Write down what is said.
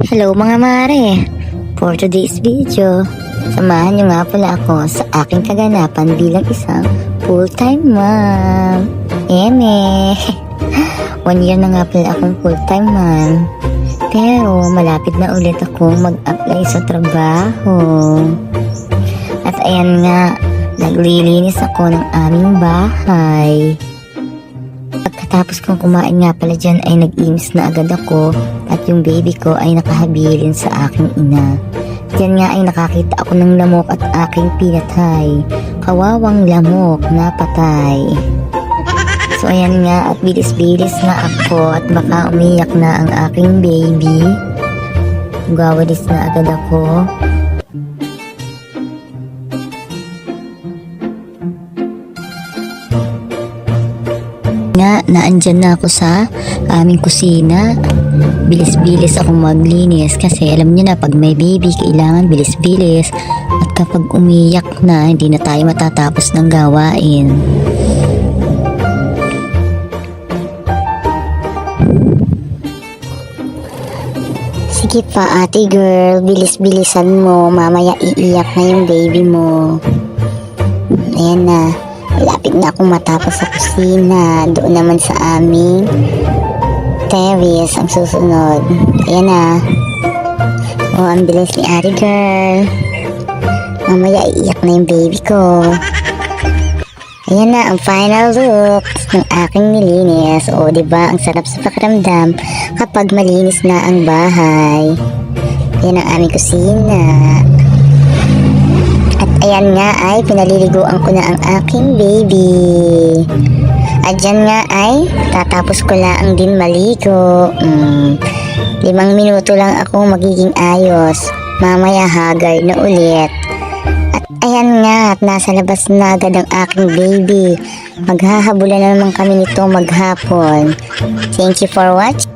Hello mga mare! For today's video, samahan niyo nga pala ako sa aking kaganapan bilang isang full-time mom. Eme! 1 year na nga pala akong full-time mom. Pero malapit na ulit akong mag-apply sa trabaho. At ayan nga, naglilinis ako ng aming bahay. Pagkatapos kong kumain nga pala dyan ay nag-imis na agad ako at yung baby ko ay nakahabilin sa aking ina. Diyan nga ay nakakita ako ng lamok at aking pinatay. Kawawang lamok na patay. So ayan nga at bilis-bilis nga ako at baka umiyak na ang aking baby. Gawalis na agad ako. Nga, naandyan na ako sa aming kusina. Bilis-bilis akong maglinis kasi alam niyo na pag may baby kailangan bilis-bilis at kapag umiyak na hindi na tayo matatapos ng gawain. Sige pa ate girl, bilis-bilisan mo, mamaya iiyak na yung baby mo. Ayan na. Malapit na akong matapos sa kusina. Doon naman sa aming terrace ang susunod. Ayan na. Oh, ang bilis ni Ari girl. Mamaya iiyak na yung baby ko. Ayan na ang final look ng aking nilinis. O, diba? Ang sarap sa pakiramdam kapag malinis na ang bahay. Ayan ang aming kusina. At ayan nga ay pinaliliguan ko na ang aking baby. At dyan nga ay tatapos ko lang din maligo. 5 minuto lang ako magiging ayos. Mamaya haggard na ulit. At ayan nga at nasa labas na agad ang aking baby. Maghahabulan na naman kami nito maghapon. Thank you for watching.